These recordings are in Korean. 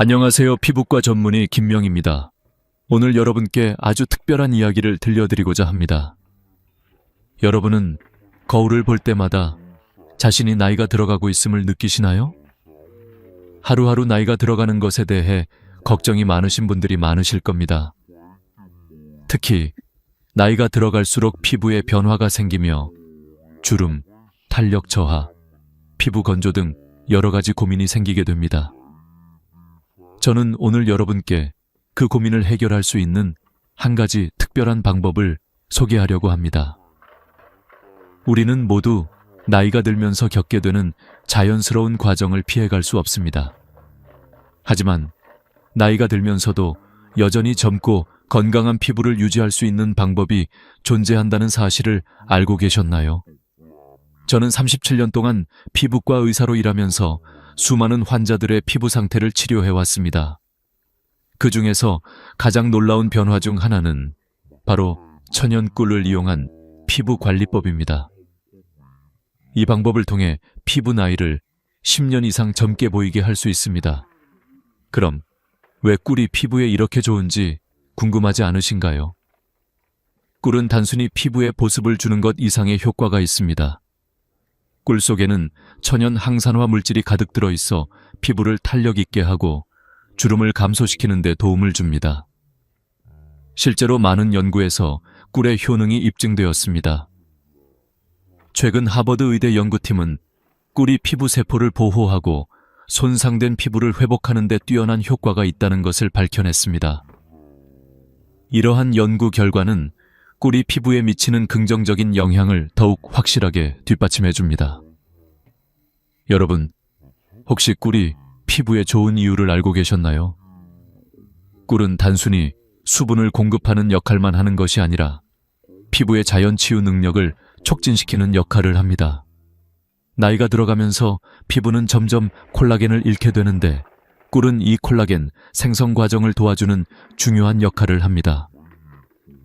안녕하세요. 피부과 전문의 김명입니다. 오늘 여러분께 아주 특별한 이야기를 들려드리고자 합니다. 여러분은 거울을 볼 때마다 자신이 나이가 들어가고 있음을 느끼시나요? 하루하루 나이가 들어가는 것에 대해 걱정이 많으신 분들이 많으실 겁니다. 특히 나이가 들어갈수록 피부에 변화가 생기며 주름, 탄력 저하, 피부 건조 등 여러 가지 고민이 생기게 됩니다. 저는 오늘 여러분께 그 고민을 해결할 수 있는 한 가지 특별한 방법을 소개하려고 합니다. 우리는 모두 나이가 들면서 겪게 되는 자연스러운 과정을 피해갈 수 없습니다. 하지만 나이가 들면서도 여전히 젊고 건강한 피부를 유지할 수 있는 방법이 존재한다는 사실을 알고 계셨나요? 저는 37년 동안 피부과 의사로 일하면서 수많은 환자들의 피부 상태를 치료해왔습니다. 그 중에서 가장 놀라운 변화 중 하나는 바로 천연꿀을 이용한 피부 관리법입니다. 이 방법을 통해 피부 나이를 10년 이상 젊게 보이게 할 수 있습니다. 그럼 왜 꿀이 피부에 이렇게 좋은지 궁금하지 않으신가요? 꿀은 단순히 피부에 보습을 주는 것 이상의 효과가 있습니다. 꿀 속에는 천연 항산화 물질이 가득 들어있어 피부를 탄력 있게 하고 주름을 감소시키는 데 도움을 줍니다. 실제로 많은 연구에서 꿀의 효능이 입증되었습니다. 최근 하버드 의대 연구팀은 꿀이 피부 세포를 보호하고 손상된 피부를 회복하는 데 뛰어난 효과가 있다는 것을 밝혀냈습니다. 이러한 연구 결과는 꿀이 피부에 미치는 긍정적인 영향을 더욱 확실하게 뒷받침해 줍니다. 여러분, 혹시 꿀이 피부에 좋은 이유를 알고 계셨나요? 꿀은 단순히 수분을 공급하는 역할만 하는 것이 아니라 피부의 자연 치유 능력을 촉진시키는 역할을 합니다. 나이가 들어가면서 피부는 점점 콜라겐을 잃게 되는데 꿀은 이 콜라겐 생성 과정을 도와주는 중요한 역할을 합니다.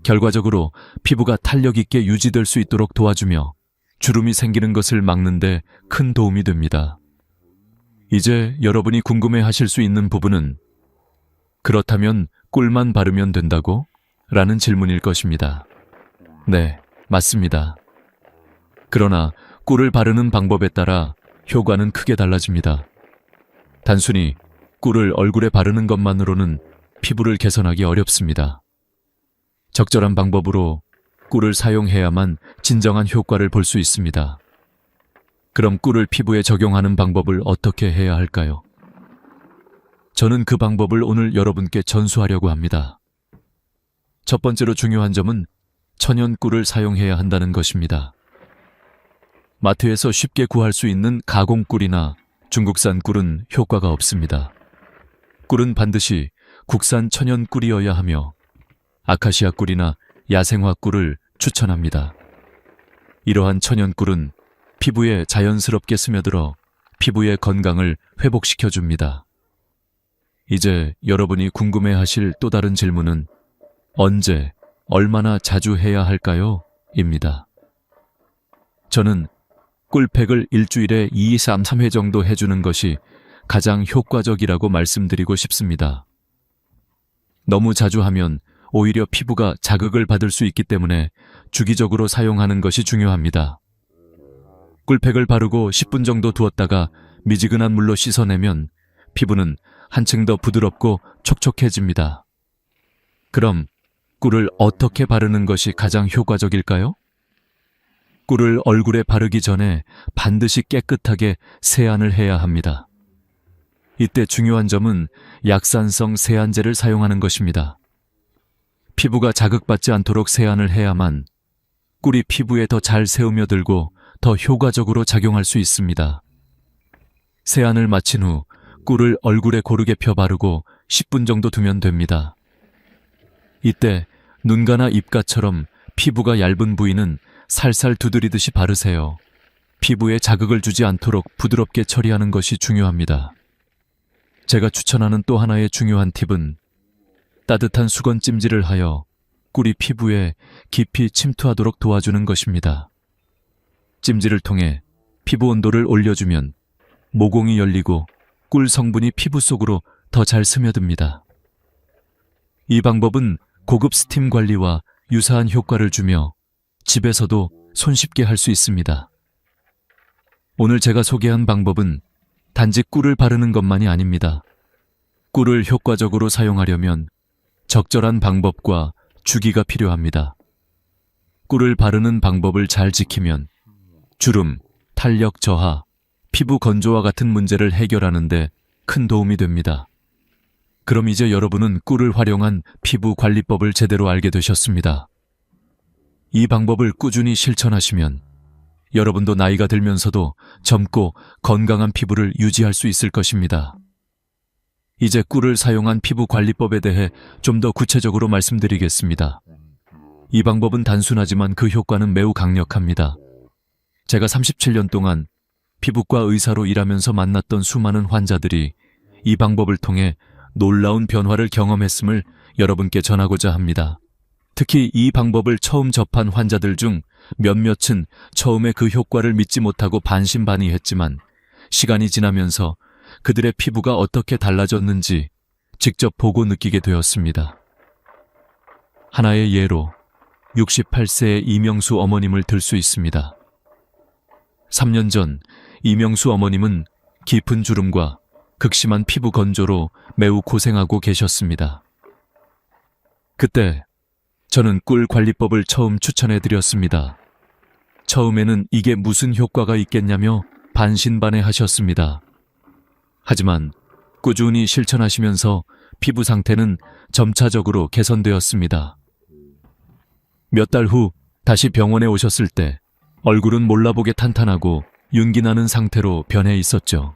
결과적으로 피부가 탄력 있게 유지될 수 있도록 도와주며 주름이 생기는 것을 막는 데 큰 도움이 됩니다. 이제 여러분이 궁금해하실 수 있는 부분은 그렇다면 꿀만 바르면 된다고? 라는 질문일 것입니다. 네, 맞습니다. 그러나 꿀을 바르는 방법에 따라 효과는 크게 달라집니다. 단순히 꿀을 얼굴에 바르는 것만으로는 피부를 개선하기 어렵습니다. 적절한 방법으로 꿀을 사용해야만 진정한 효과를 볼 수 있습니다. 그럼 꿀을 피부에 적용하는 방법을 어떻게 해야 할까요? 저는 그 방법을 오늘 여러분께 전수하려고 합니다. 첫 번째로 중요한 점은 천연 꿀을 사용해야 한다는 것입니다. 마트에서 쉽게 구할 수 있는 가공 꿀이나 중국산 꿀은 효과가 없습니다. 꿀은 반드시 국산 천연 꿀이어야 하며 아카시아 꿀이나 야생화 꿀을 추천합니다. 이러한 천연 꿀은 피부에 자연스럽게 스며들어 피부의 건강을 회복시켜줍니다. 이제 여러분이 궁금해하실 또 다른 질문은 언제, 얼마나 자주 해야 할까요? 입니다. 저는 꿀팩을 일주일에 2, 3회 정도 해주는 것이 가장 효과적이라고 말씀드리고 싶습니다. 너무 자주 하면 오히려 피부가 자극을 받을 수 있기 때문에 주기적으로 사용하는 것이 중요합니다. 꿀팩을 바르고 10분 정도 두었다가 미지근한 물로 씻어내면 피부는 한층 더 부드럽고 촉촉해집니다. 그럼 꿀을 어떻게 바르는 것이 가장 효과적일까요? 꿀을 얼굴에 바르기 전에 반드시 깨끗하게 세안을 해야 합니다. 이때 중요한 점은 약산성 세안제를 사용하는 것입니다. 피부가 자극받지 않도록 세안을 해야만 꿀이 피부에 더 잘 스며들고 더 효과적으로 작용할 수 있습니다. 세안을 마친 후 꿀을 얼굴에 고르게 펴 바르고 10분 정도 두면 됩니다. 이때 눈가나 입가처럼 피부가 얇은 부위는 살살 두드리듯이 바르세요. 피부에 자극을 주지 않도록 부드럽게 처리하는 것이 중요합니다. 제가 추천하는 또 하나의 중요한 팁은 따뜻한 수건 찜질을 하여 꿀이 피부에 깊이 침투하도록 도와주는 것입니다. 찜질을 통해 피부 온도를 올려주면 모공이 열리고 꿀 성분이 피부 속으로 더 잘 스며듭니다. 이 방법은 고급 스팀 관리와 유사한 효과를 주며 집에서도 손쉽게 할 수 있습니다. 오늘 제가 소개한 방법은 단지 꿀을 바르는 것만이 아닙니다. 꿀을 효과적으로 사용하려면 적절한 방법과 주기가 필요합니다. 꿀을 바르는 방법을 잘 지키면 주름, 탄력 저하, 피부 건조와 같은 문제를 해결하는 데 큰 도움이 됩니다. 그럼 이제 여러분은 꿀을 활용한 피부 관리법을 제대로 알게 되셨습니다. 이 방법을 꾸준히 실천하시면 여러분도 나이가 들면서도 젊고 건강한 피부를 유지할 수 있을 것입니다. 이제 꿀을 사용한 피부 관리법에 대해 좀 더 구체적으로 말씀드리겠습니다. 이 방법은 단순하지만 그 효과는 매우 강력합니다. 제가 37년 동안 피부과 의사로 일하면서 만났던 수많은 환자들이 이 방법을 통해 놀라운 변화를 경험했음을 여러분께 전하고자 합니다. 특히 이 방법을 처음 접한 환자들 중 몇몇은 처음에 그 효과를 믿지 못하고 반신반의했지만 시간이 지나면서 그들의 피부가 어떻게 달라졌는지 직접 보고 느끼게 되었습니다. 하나의 예로 68세의 이명수 어머님을 들 수 있습니다. 3년 전 이명수 어머님은 깊은 주름과 극심한 피부 건조로 매우 고생하고 계셨습니다. 그때 저는 꿀 관리법을 처음 추천해 드렸습니다. 처음에는 이게 무슨 효과가 있겠냐며 반신반의 하셨습니다. 하지만 꾸준히 실천하시면서 피부 상태는 점차적으로 개선되었습니다. 몇 달 후 다시 병원에 오셨을 때 얼굴은 몰라보게 탄탄하고 윤기 나는 상태로 변해 있었죠.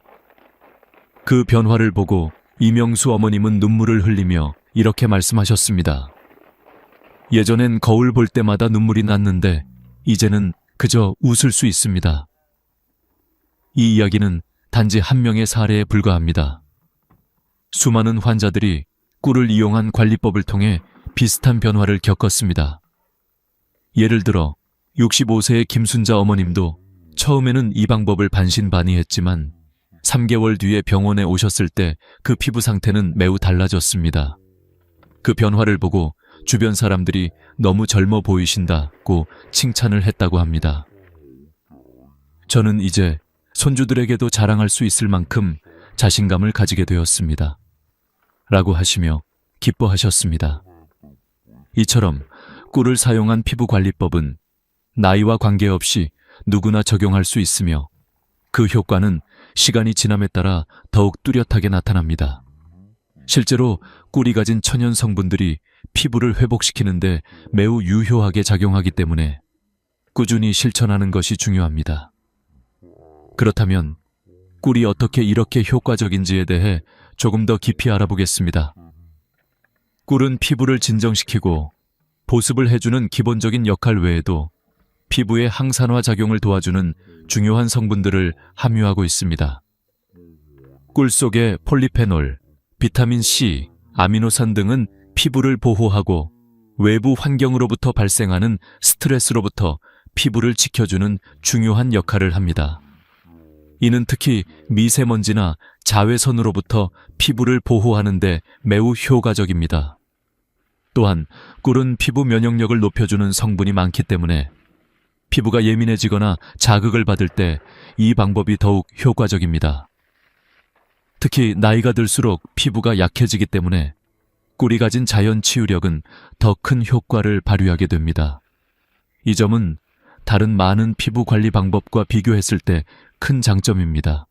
그 변화를 보고 이명수 어머님은 눈물을 흘리며 이렇게 말씀하셨습니다. 예전엔 거울 볼 때마다 눈물이 났는데 이제는 그저 웃을 수 있습니다. 이 이야기는 단지 한 명의 사례에 불과합니다. 수많은 환자들이 꿀을 이용한 관리법을 통해 비슷한 변화를 겪었습니다. 예를 들어 65세의 김순자 어머님도 처음에는 이 방법을 반신반의했지만 3개월 뒤에 병원에 오셨을 때 그 피부 상태는 매우 달라졌습니다. 그 변화를 보고 주변 사람들이 너무 젊어 보이신다고 칭찬을 했다고 합니다. 저는 이제 손주들에게도 자랑할 수 있을 만큼 자신감을 가지게 되었습니다. 라고 하시며 기뻐하셨습니다. 이처럼 꿀을 사용한 피부 관리법은 나이와 관계없이 누구나 적용할 수 있으며 그 효과는 시간이 지남에 따라 더욱 뚜렷하게 나타납니다. 실제로 꿀이 가진 천연 성분들이 피부를 회복시키는데 매우 유효하게 작용하기 때문에 꾸준히 실천하는 것이 중요합니다. 그렇다면 꿀이 어떻게 이렇게 효과적인지에 대해 조금 더 깊이 알아보겠습니다. 꿀은 피부를 진정시키고 보습을 해주는 기본적인 역할 외에도 피부의 항산화 작용을 도와주는 중요한 성분들을 함유하고 있습니다. 꿀 속의 폴리페놀, 비타민 C, 아미노산 등은 피부를 보호하고 외부 환경으로부터 발생하는 스트레스로부터 피부를 지켜주는 중요한 역할을 합니다. 이는 특히 미세먼지나 자외선으로부터 피부를 보호하는 데 매우 효과적입니다. 또한 꿀은 피부 면역력을 높여주는 성분이 많기 때문에 피부가 예민해지거나 자극을 받을 때 이 방법이 더욱 효과적입니다. 특히 나이가 들수록 피부가 약해지기 때문에 꿀이 가진 자연 치유력은 더 큰 효과를 발휘하게 됩니다. 이 점은 다른 많은 피부 관리 방법과 비교했을 때 큰 장점입니다.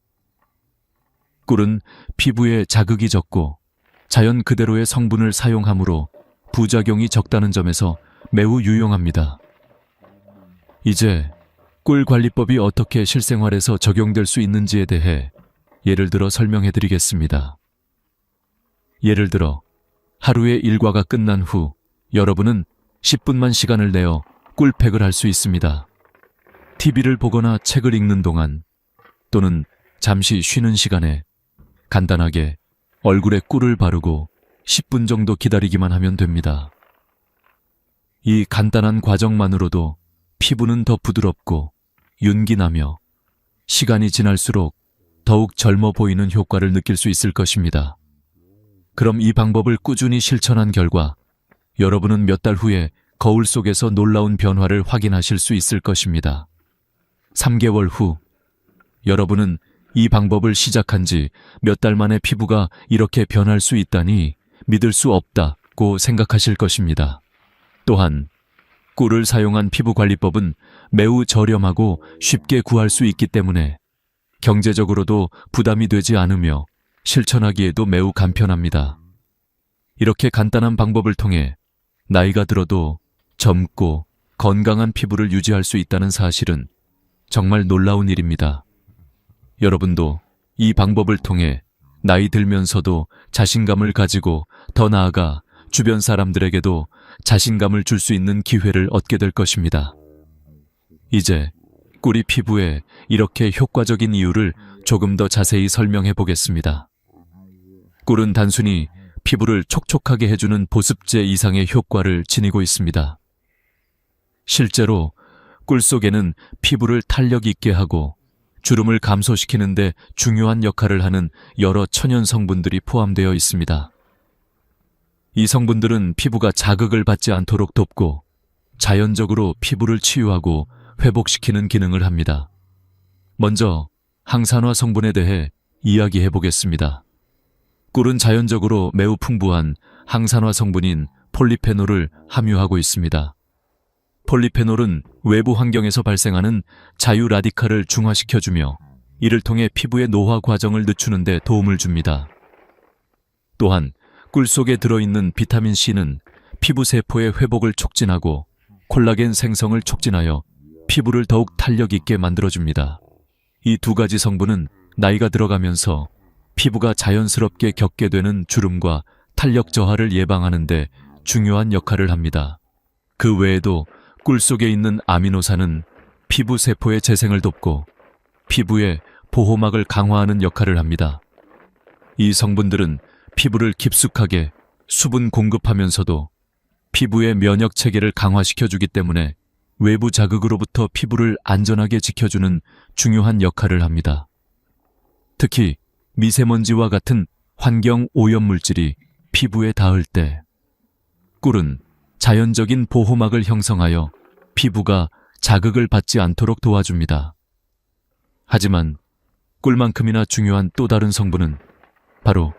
꿀은 피부에 자극이 적고 자연 그대로의 성분을 사용하므로 부작용이 적다는 점에서 매우 유용합니다. 이제 꿀 관리법이 어떻게 실생활에서 적용될 수 있는지에 대해 예를 들어 설명해 드리겠습니다. 예를 들어 하루의 일과가 끝난 후 여러분은 10분만 시간을 내어 꿀팩을 할 수 있습니다. TV를 보거나 책을 읽는 동안 또는 잠시 쉬는 시간에 간단하게 얼굴에 꿀을 바르고 10분 정도 기다리기만 하면 됩니다. 이 간단한 과정만으로도 피부는 더 부드럽고 윤기나며 시간이 지날수록 더욱 젊어 보이는 효과를 느낄 수 있을 것입니다. 그럼 이 방법을 꾸준히 실천한 결과 여러분은 몇 달 후에 거울 속에서 놀라운 변화를 확인하실 수 있을 것입니다. 3개월 후 여러분은 이 방법을 시작한 지 몇 달 만에 피부가 이렇게 변할 수 있다니 믿을 수 없다고 생각하실 것입니다. 또한 꿀을 사용한 피부관리법은 매우 저렴하고 쉽게 구할 수 있기 때문에 경제적으로도 부담이 되지 않으며 실천하기에도 매우 간편합니다. 이렇게 간단한 방법을 통해 나이가 들어도 젊고 건강한 피부를 유지할 수 있다는 사실은 정말 놀라운 일입니다. 여러분도 이 방법을 통해 나이 들면서도 자신감을 가지고 더 나아가 주변 사람들에게도 자신감을 줄 수 있는 기회를 얻게 될 것입니다. 이제 꿀이 피부에 이렇게 효과적인 이유를 조금 더 자세히 설명해 보겠습니다. 꿀은 단순히 피부를 촉촉하게 해주는 보습제 이상의 효과를 지니고 있습니다. 실제로 꿀 속에는 피부를 탄력 있게 하고 주름을 감소시키는 데 중요한 역할을 하는 여러 천연 성분들이 포함되어 있습니다. 이 성분들은 피부가 자극을 받지 않도록 돕고 자연적으로 피부를 치유하고 회복시키는 기능을 합니다. 먼저 항산화 성분에 대해 이야기해 보겠습니다. 꿀은 자연적으로 매우 풍부한 항산화 성분인 폴리페놀을 함유하고 있습니다. 폴리페놀은 외부 환경에서 발생하는 자유 라디칼을 중화시켜주며 이를 통해 피부의 노화 과정을 늦추는 데 도움을 줍니다. 또한 꿀 속에 들어있는 비타민 C는 피부 세포의 회복을 촉진하고 콜라겐 생성을 촉진하여 피부를 더욱 탄력 있게 만들어줍니다. 이 두 가지 성분은 나이가 들어가면서 피부가 자연스럽게 겪게 되는 주름과 탄력 저하를 예방하는 데 중요한 역할을 합니다. 그 외에도 꿀 속에 있는 아미노산은 피부 세포의 재생을 돕고 피부의 보호막을 강화하는 역할을 합니다. 이 성분들은 피부를 깊숙하게 수분 공급하면서도 피부의 면역 체계를 강화시켜주기 때문에 외부 자극으로부터 피부를 안전하게 지켜주는 중요한 역할을 합니다. 특히 미세먼지와 같은 환경 오염 물질이 피부에 닿을 때 꿀은 자연적인 보호막을 형성하여 피부가 자극을 받지 않도록 도와줍니다. 하지만 꿀만큼이나 중요한 또 다른 성분은 바로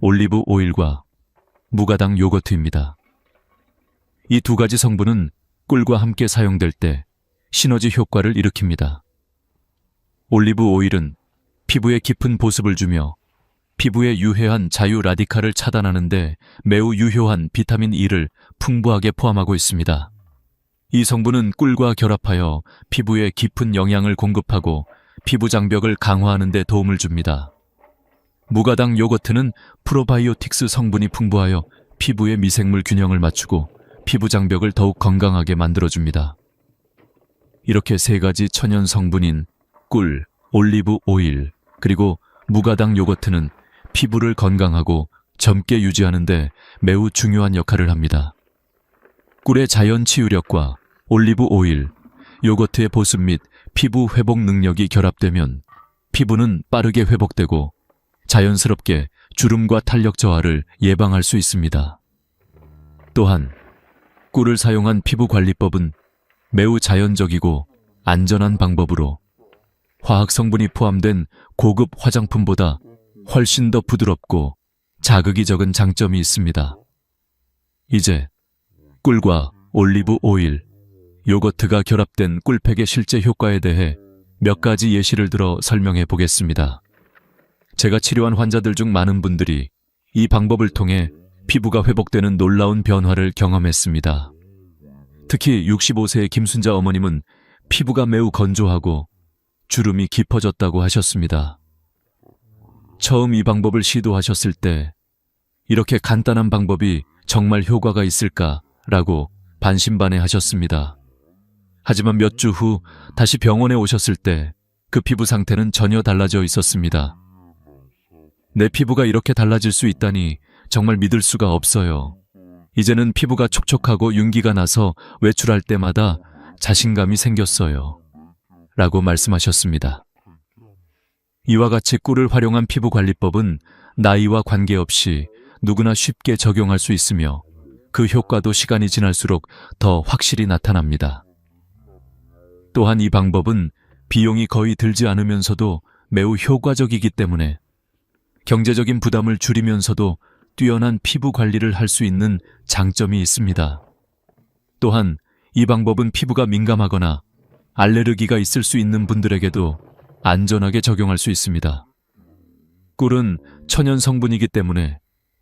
올리브 오일과 무가당 요거트입니다. 이 두 가지 성분은 꿀과 함께 사용될 때 시너지 효과를 일으킵니다. 올리브 오일은 피부에 깊은 보습을 주며 피부에 유해한 자유 라디칼을 차단하는 데 매우 유효한 비타민 E를 풍부하게 포함하고 있습니다. 이 성분은 꿀과 결합하여 피부에 깊은 영양을 공급하고 피부 장벽을 강화하는 데 도움을 줍니다. 무가당 요거트는 프로바이오틱스 성분이 풍부하여 피부의 미생물 균형을 맞추고 피부 장벽을 더욱 건강하게 만들어줍니다. 이렇게 세 가지 천연 성분인 꿀, 올리브 오일, 그리고 무가당 요거트는 피부를 건강하고 젊게 유지하는 데 매우 중요한 역할을 합니다. 꿀의 자연 치유력과 올리브 오일, 요거트의 보습 및 피부 회복 능력이 결합되면 피부는 빠르게 회복되고 자연스럽게 주름과 탄력 저하를 예방할 수 있습니다. 또한 꿀을 사용한 피부 관리법은 매우 자연적이고 안전한 방법으로 화학 성분이 포함된 고급 화장품보다 훨씬 더 부드럽고 자극이 적은 장점이 있습니다. 이제 꿀과 올리브 오일, 요거트가 결합된 꿀팩의 실제 효과에 대해 몇 가지 예시를 들어 설명해 보겠습니다. 제가 치료한 환자들 중 많은 분들이 이 방법을 통해 피부가 회복되는 놀라운 변화를 경험했습니다. 특히 65세의 김순자 어머님은 피부가 매우 건조하고 주름이 깊어졌다고 하셨습니다. 처음 이 방법을 시도하셨을 때 이렇게 간단한 방법이 정말 효과가 있을까라고 반신반의하셨습니다. 하지만 몇 주 후 다시 병원에 오셨을 때 그 피부 상태는 전혀 달라져 있었습니다. 내 피부가 이렇게 달라질 수 있다니 정말 믿을 수가 없어요. 이제는 피부가 촉촉하고 윤기가 나서 외출할 때마다 자신감이 생겼어요. 라고 말씀하셨습니다. 이와 같이 꿀을 활용한 피부 관리법은 나이와 관계없이 누구나 쉽게 적용할 수 있으며 그 효과도 시간이 지날수록 더 확실히 나타납니다. 또한 이 방법은 비용이 거의 들지 않으면서도 매우 효과적이기 때문에 경제적인 부담을 줄이면서도 뛰어난 피부 관리를 할 수 있는 장점이 있습니다. 또한 이 방법은 피부가 민감하거나 알레르기가 있을 수 있는 분들에게도 안전하게 적용할 수 있습니다. 꿀은 천연 성분이기 때문에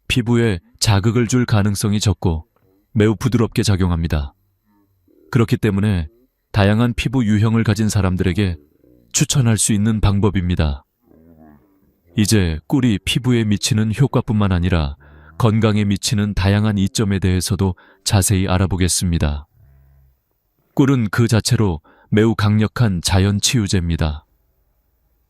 피부에 자극을 줄 가능성이 적고 매우 부드럽게 작용합니다. 그렇기 때문에 다양한 피부 유형을 가진 사람들에게 추천할 수 있는 방법입니다. 이제 꿀이 피부에 미치는 효과뿐만 아니라 건강에 미치는 다양한 이점에 대해서도 자세히 알아보겠습니다. 꿀은 그 자체로 매우 강력한 자연 치유제입니다.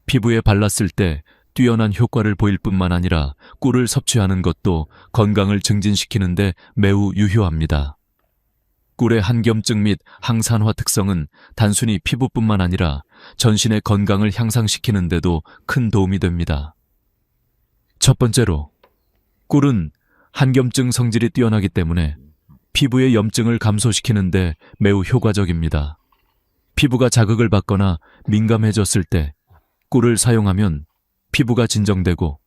피부에 발랐을 때 뛰어난 효과를 보일 뿐만 아니라 꿀을 섭취하는 것도 건강을 증진시키는 데 매우 유효합니다. 꿀의 한겸증 및 항산화 특성은 단순히 피부뿐만 아니라 전신의 건강을 향상시키는 데도 큰 도움이 됩니다. 첫 번째로, 꿀은 한겸증 성질이 뛰어나기 때문에 피부의 염증을 감소시키는 데 매우 효과적입니다. 피부가 자극을 받거나 민감해졌을 때 꿀을 사용하면 피부가 진정되고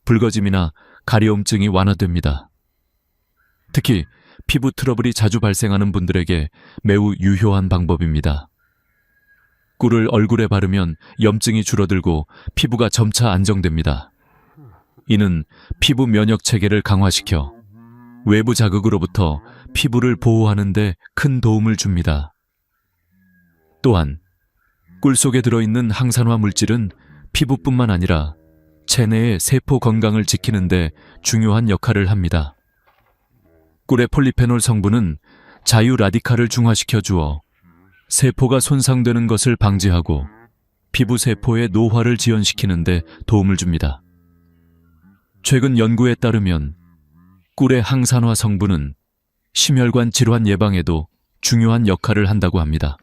붉어짐이나 가려움증이 완화됩니다. 특히 피부 트러블이 자주 발생하는 분들에게 매우 유효한 방법입니다. 꿀을 얼굴에 바르면 염증이 줄어들고 피부가 점차 안정됩니다. 이는 피부 면역 체계를 강화시켜 외부 자극으로부터 피부를 보호하는 데 큰 도움을 줍니다. 또한 꿀 속에 들어있는 항산화 물질은 피부뿐만 아니라 체내의 세포 건강을 지키는 데 중요한 역할을 합니다. 꿀의 폴리페놀 성분은 자유 라디칼을 중화시켜 주어 세포가 손상되는 것을 방지하고 피부 세포의 노화를 지연시키는 데 도움을 줍니다. 최근 연구에 따르면 꿀의 항산화 성분은 심혈관 질환 예방에도 중요한 역할을 한다고 합니다.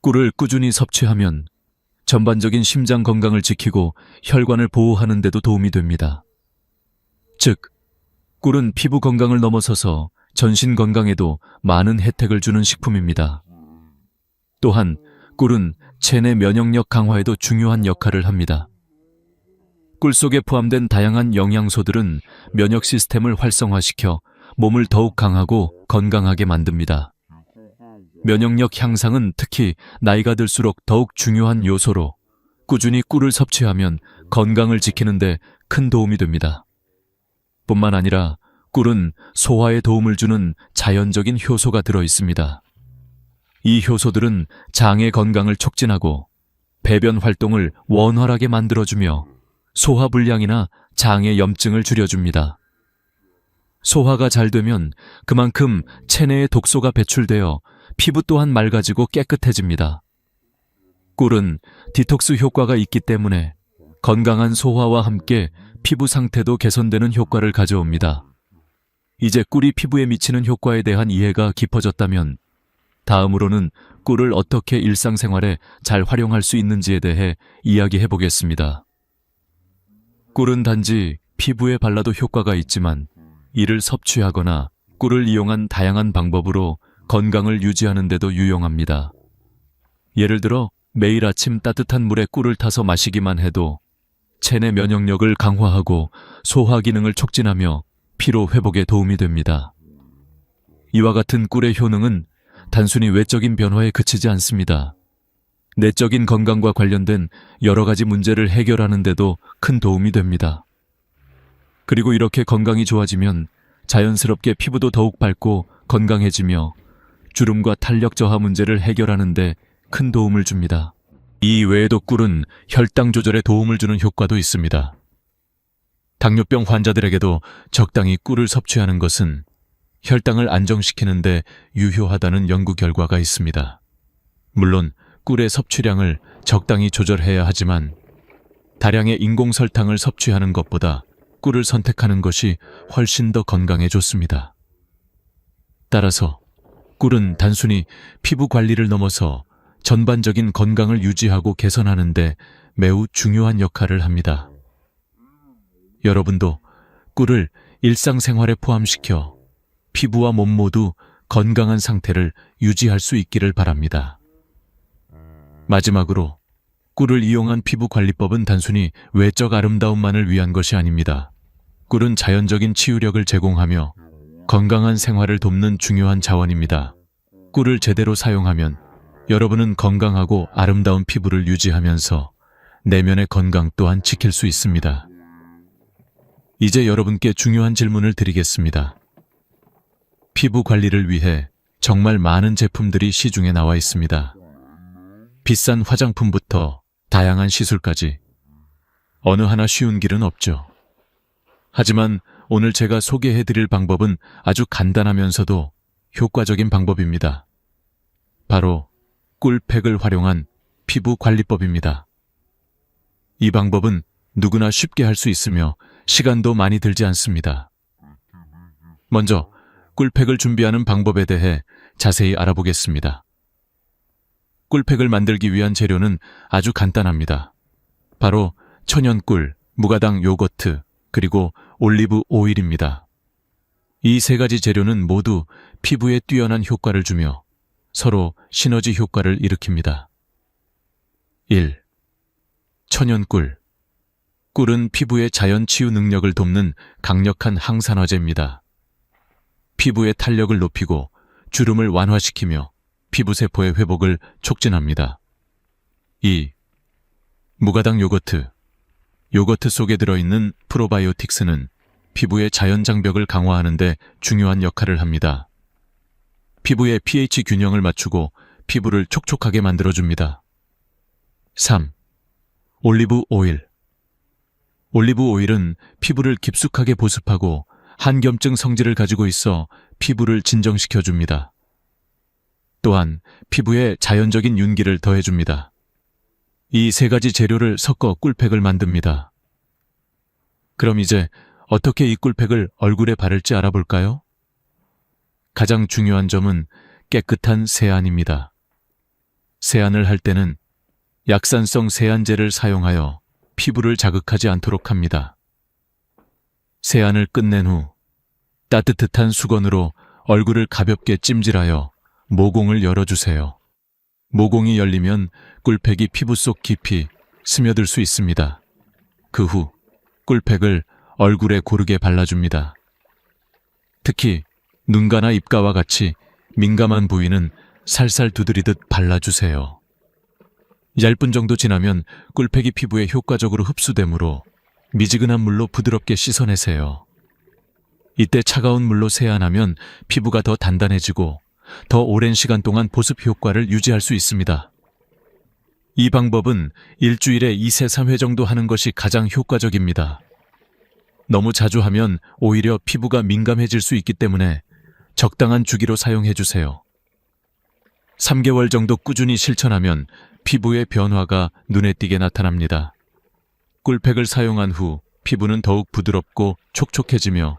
꿀을 꾸준히 섭취하면 전반적인 심장 건강을 지키고 혈관을 보호하는 데도 도움이 됩니다. 즉, 꿀은 피부 건강을 넘어서서 전신 건강에도 많은 혜택을 주는 식품입니다. 또한 꿀은 체내 면역력 강화에도 중요한 역할을 합니다. 꿀 속에 포함된 다양한 영양소들은 면역 시스템을 활성화시켜 몸을 더욱 강하고 건강하게 만듭니다. 면역력 향상은 특히 나이가 들수록 더욱 중요한 요소로 꾸준히 꿀을 섭취하면 건강을 지키는 데 큰 도움이 됩니다. 뿐만 아니라 꿀은 소화에 도움을 주는 자연적인 효소가 들어 있습니다. 이 효소들은 장의 건강을 촉진하고 배변 활동을 원활하게 만들어주며 소화불량이나 장의 염증을 줄여줍니다. 소화가 잘 되면 그만큼 체내의 독소가 배출되어 피부 또한 맑아지고 깨끗해집니다. 꿀은 디톡스 효과가 있기 때문에 건강한 소화와 함께 피부 상태도 개선되는 효과를 가져옵니다. 이제 꿀이 피부에 미치는 효과에 대한 이해가 깊어졌다면 다음으로는 꿀을 어떻게 일상생활에 잘 활용할 수 있는지에 대해 이야기해 보겠습니다. 꿀은 단지 피부에 발라도 효과가 있지만 이를 섭취하거나 꿀을 이용한 다양한 방법으로 건강을 유지하는 데도 유용합니다. 예를 들어 매일 아침 따뜻한 물에 꿀을 타서 마시기만 해도 체내 면역력을 강화하고 소화 기능을 촉진하며 피로 회복에 도움이 됩니다. 이와 같은 꿀의 효능은 단순히 외적인 변화에 그치지 않습니다. 내적인 건강과 관련된 여러 가지 문제를 해결하는 데도 큰 도움이 됩니다. 그리고 이렇게 건강이 좋아지면 자연스럽게 피부도 더욱 밝고 건강해지며 주름과 탄력 저하 문제를 해결하는 데 큰 도움을 줍니다. 이 외에도 꿀은 혈당 조절에 도움을 주는 효과도 있습니다. 당뇨병 환자들에게도 적당히 꿀을 섭취하는 것은 혈당을 안정시키는 데 유효하다는 연구 결과가 있습니다. 물론 꿀의 섭취량을 적당히 조절해야 하지만 다량의 인공설탕을 섭취하는 것보다 꿀을 선택하는 것이 훨씬 더 건강에 좋습니다. 따라서 꿀은 단순히 피부 관리를 넘어서 전반적인 건강을 유지하고 개선하는 데 매우 중요한 역할을 합니다. 여러분도 꿀을 일상생활에 포함시켜 피부와 몸 모두 건강한 상태를 유지할 수 있기를 바랍니다. 마지막으로 꿀을 이용한 피부 관리법은 단순히 외적 아름다움만을 위한 것이 아닙니다. 꿀은 자연적인 치유력을 제공하며 건강한 생활을 돕는 중요한 자원입니다. 꿀을 제대로 사용하면 여러분은 건강하고 아름다운 피부를 유지하면서 내면의 건강 또한 지킬 수 있습니다. 이제 여러분께 중요한 질문을 드리겠습니다. 피부 관리를 위해 정말 많은 제품들이 시중에 나와 있습니다. 비싼 화장품부터 다양한 시술까지 어느 하나 쉬운 길은 없죠. 하지만 오늘 제가 소개해드릴 방법은 아주 간단하면서도 효과적인 방법입니다. 바로 꿀팩을 활용한 피부 관리법입니다. 이 방법은 누구나 쉽게 할 수 있으며 시간도 많이 들지 않습니다. 먼저 꿀팩을 준비하는 방법에 대해 자세히 알아보겠습니다. 꿀팩을 만들기 위한 재료는 아주 간단합니다. 바로 천연꿀, 무가당 요거트, 그리고 올리브 오일입니다. 이 세 가지 재료는 모두 피부에 뛰어난 효과를 주며 서로 시너지 효과를 일으킵니다. 1. 천연꿀. 꿀은 피부의 자연 치유 능력을 돕는 강력한 항산화제입니다. 피부의 탄력을 높이고 주름을 완화시키며 피부세포의 회복을 촉진합니다. 2. 무가당 요거트. 요거트 속에 들어있는 프로바이오틱스는 피부의 자연 장벽을 강화하는 데 중요한 역할을 합니다. 피부의 pH 균형을 맞추고 피부를 촉촉하게 만들어줍니다. 3. 올리브 오일. 올리브 오일은 피부를 깊숙하게 보습하고 한겸증 성질을 가지고 있어 피부를 진정시켜줍니다. 또한 피부에 자연적인 윤기를 더해줍니다. 이 세 가지 재료를 섞어 꿀팩을 만듭니다. 그럼 이제 어떻게 이 꿀팩을 얼굴에 바를지 알아볼까요? 가장 중요한 점은 깨끗한 세안입니다. 세안을 할 때는 약산성 세안제를 사용하여 피부를 자극하지 않도록 합니다. 세안을 끝낸 후 따뜻한 수건으로 얼굴을 가볍게 찜질하여 모공을 열어주세요. 모공이 열리면 꿀팩이 피부 속 깊이 스며들 수 있습니다. 그 후 꿀팩을 얼굴에 고르게 발라줍니다. 특히 눈가나 입가와 같이 민감한 부위는 살살 두드리듯 발라주세요. 얇은 정도 지나면 꿀팩이 피부에 효과적으로 흡수되므로 미지근한 물로 부드럽게 씻어내세요. 이때 차가운 물로 세안하면 피부가 더 단단해지고 더 오랜 시간 동안 보습 효과를 유지할 수 있습니다. 이 방법은 일주일에 2세 3회 정도 하는 것이 가장 효과적입니다. 너무 자주 하면 오히려 피부가 민감해질 수 있기 때문에 적당한 주기로 사용해 주세요. 3개월 정도 꾸준히 실천하면 피부의 변화가 눈에 띄게 나타납니다. 꿀팩을 사용한 후 피부는 더욱 부드럽고 촉촉해지며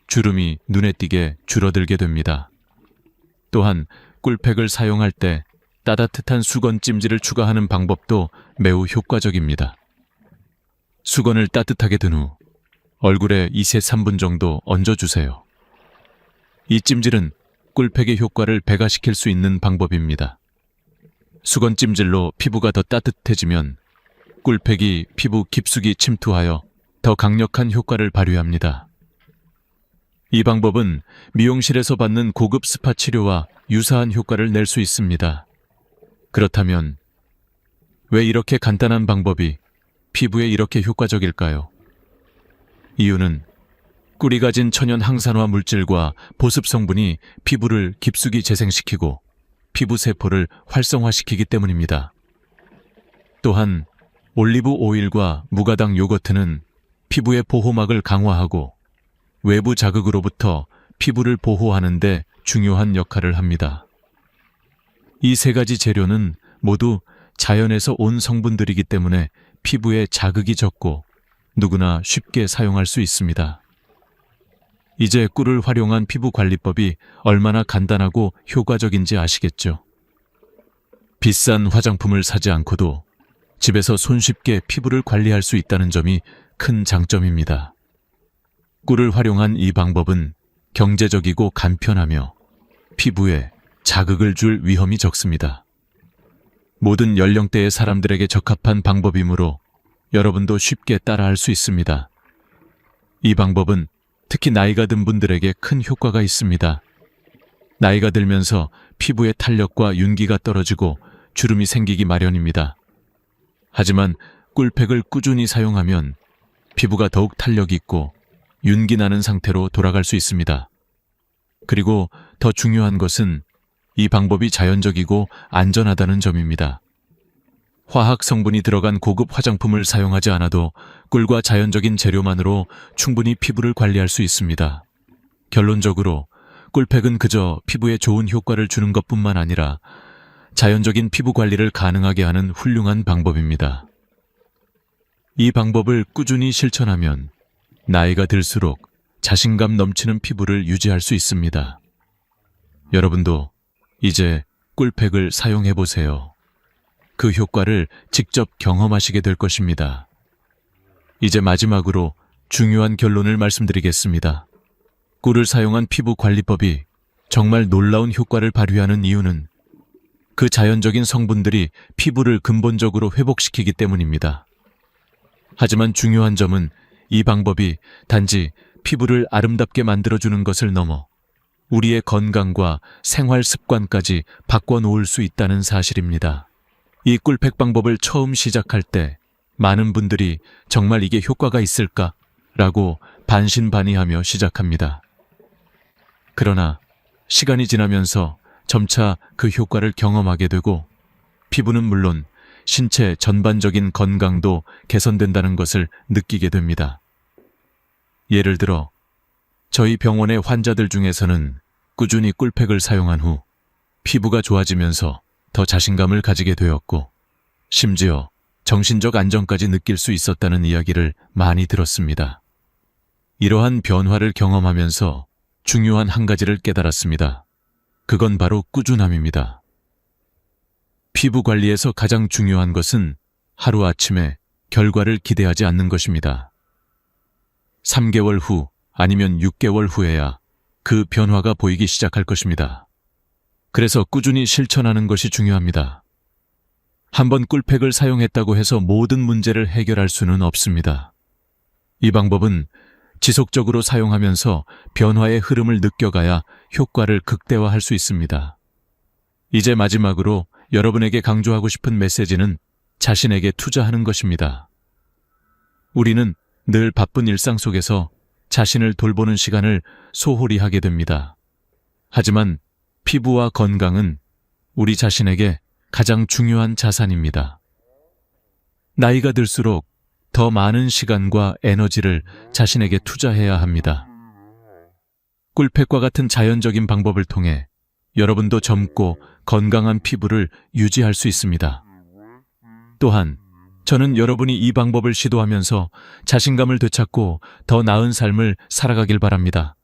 주름이 눈에 띄게 줄어들게 됩니다. 또한 꿀팩을 사용할 때 따뜻한 수건 찜질을 추가하는 방법도 매우 효과적입니다. 수건을 따뜻하게 든 후 얼굴에 2세 3분 정도 얹어주세요. 이 찜질은 꿀팩의 효과를 배가시킬 수 있는 방법입니다. 수건 찜질로 피부가 더 따뜻해지면 꿀팩이 피부 깊숙이 침투하여 더 강력한 효과를 발휘합니다. 이 방법은 미용실에서 받는 고급 스파 치료와 유사한 효과를 낼 수 있습니다. 그렇다면 왜 이렇게 간단한 방법이 피부에 이렇게 효과적일까요? 이유는 꿀이 가진 천연 항산화 물질과 보습 성분이 피부를 깊숙이 재생시키고 피부 세포를 활성화시키기 때문입니다. 또한 올리브 오일과 무가당 요거트는 피부의 보호막을 강화하고 외부 자극으로부터 피부를 보호하는 데 중요한 역할을 합니다. 이 세 가지 재료는 모두 자연에서 온 성분들이기 때문에 피부에 자극이 적고 누구나 쉽게 사용할 수 있습니다. 이제 꿀을 활용한 피부 관리법이 얼마나 간단하고 효과적인지 아시겠죠? 비싼 화장품을 사지 않고도 집에서 손쉽게 피부를 관리할 수 있다는 점이 큰 장점입니다. 꿀을 활용한 이 방법은 경제적이고 간편하며 피부에 자극을 줄 위험이 적습니다. 모든 연령대의 사람들에게 적합한 방법이므로 여러분도 쉽게 따라할 수 있습니다. 이 방법은 특히 나이가 든 분들에게 큰 효과가 있습니다. 나이가 들면서 피부의 탄력과 윤기가 떨어지고 주름이 생기기 마련입니다. 하지만 꿀팩을 꾸준히 사용하면 피부가 더욱 탄력 있고 윤기 나는 상태로 돌아갈 수 있습니다. 그리고 더 중요한 것은 이 방법이 자연적이고 안전하다는 점입니다. 화학 성분이 들어간 고급 화장품을 사용하지 않아도 꿀과 자연적인 재료만으로 충분히 피부를 관리할 수 있습니다. 결론적으로 꿀팩은 그저 피부에 좋은 효과를 주는 것뿐만 아니라 자연적인 피부 관리를 가능하게 하는 훌륭한 방법입니다. 이 방법을 꾸준히 실천하면 나이가 들수록 자신감 넘치는 피부를 유지할 수 있습니다. 여러분도 이제 꿀팩을 사용해 보세요. 그 효과를 직접 경험하시게 될 것입니다. 이제 마지막으로 중요한 결론을 말씀드리겠습니다. 꿀을 사용한 피부 관리법이 정말 놀라운 효과를 발휘하는 이유는 그 자연적인 성분들이 피부를 근본적으로 회복시키기 때문입니다. 하지만 중요한 점은 이 방법이 단지 피부를 아름답게 만들어주는 것을 넘어 우리의 건강과 생활 습관까지 바꿔놓을 수 있다는 사실입니다. 이 꿀팩 방법을 처음 시작할 때 많은 분들이 정말 이게 효과가 있을까? 라고 반신반의하며 시작합니다. 그러나 시간이 지나면서 점차 그 효과를 경험하게 되고 피부는 물론 신체 전반적인 건강도 개선된다는 것을 느끼게 됩니다. 예를 들어 저희 병원의 환자들 중에서는 꾸준히 꿀팩을 사용한 후 피부가 좋아지면서 더 자신감을 가지게 되었고 심지어 정신적 안정까지 느낄 수 있었다는 이야기를 많이 들었습니다. 이러한 변화를 경험하면서 중요한 한 가지를 깨달았습니다. 그건 바로 꾸준함입니다. 피부 관리에서 가장 중요한 것은 하루아침에 결과를 기대하지 않는 것입니다. 3개월 후 아니면 6개월 후에야 그 변화가 보이기 시작할 것입니다. 그래서 꾸준히 실천하는 것이 중요합니다. 한번 꿀팩을 사용했다고 해서 모든 문제를 해결할 수는 없습니다. 이 방법은 지속적으로 사용하면서 변화의 흐름을 느껴가야 효과를 극대화할 수 있습니다. 이제 마지막으로 여러분에게 강조하고 싶은 메시지는 자신에게 투자하는 것입니다. 우리는 늘 바쁜 일상 속에서 자신을 돌보는 시간을 소홀히 하게 됩니다. 하지만 피부와 건강은 우리 자신에게 가장 중요한 자산입니다. 나이가 들수록 더 많은 시간과 에너지를 자신에게 투자해야 합니다. 꿀팩과 같은 자연적인 방법을 통해 여러분도 젊고 건강한 피부를 유지할 수 있습니다. 또한 저는 여러분이 이 방법을 시도하면서 자신감을 되찾고 더 나은 삶을 살아가길 바랍니다.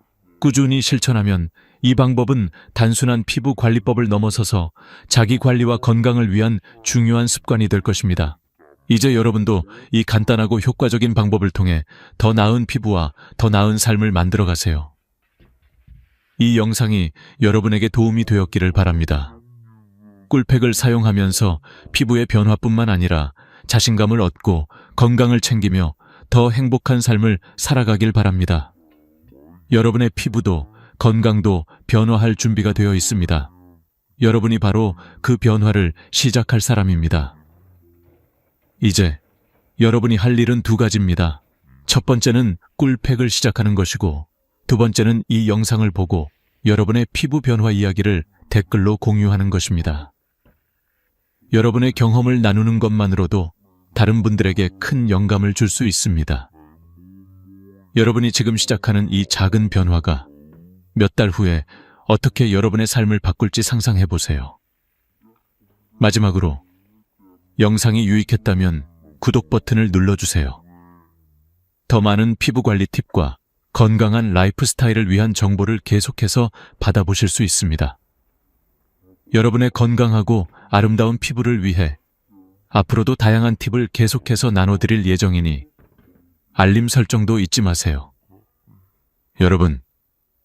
꾸준히 실천하면 이 방법은 단순한 피부 관리법을 넘어서서 자기 관리와 건강을 위한 중요한 습관이 될 것입니다. 이제 여러분도 이 간단하고 효과적인 방법을 통해 더 나은 피부와 더 나은 삶을 만들어 가세요. 이 영상이 여러분에게 도움이 되었기를 바랍니다. 꿀팩을 사용하면서 피부의 변화뿐만 아니라 자신감을 얻고 건강을 챙기며 더 행복한 삶을 살아가길 바랍니다. 여러분의 피부도 건강도 변화할 준비가 되어 있습니다. 여러분이 바로 그 변화를 시작할 사람입니다. 이제 여러분이 할 일은 2가지입니다. 첫 번째는 꿀팩을 시작하는 것이고 두 번째는 이 영상을 보고 여러분의 피부 변화 이야기를 댓글로 공유하는 것입니다. 여러분의 경험을 나누는 것만으로도 다른 분들에게 큰 영감을 줄 수 있습니다. 여러분이 지금 시작하는 이 작은 변화가 몇 달 후에 어떻게 여러분의 삶을 바꿀지 상상해 보세요. 마지막으로 영상이 유익했다면 구독 버튼을 눌러주세요. 더 많은 피부 관리 팁과 건강한 라이프 스타일을 위한 정보를 계속해서 받아보실 수 있습니다. 여러분의 건강하고 아름다운 피부를 위해 앞으로도 다양한 팁을 계속해서 나눠드릴 예정이니 알림 설정도 잊지 마세요. 여러분,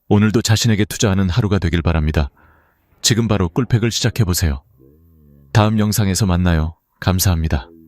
오늘도 자신에게 투자하는 하루가 되길 바랍니다. 지금 바로 꿀팩을 시작해보세요. 다음 영상에서 만나요. 감사합니다.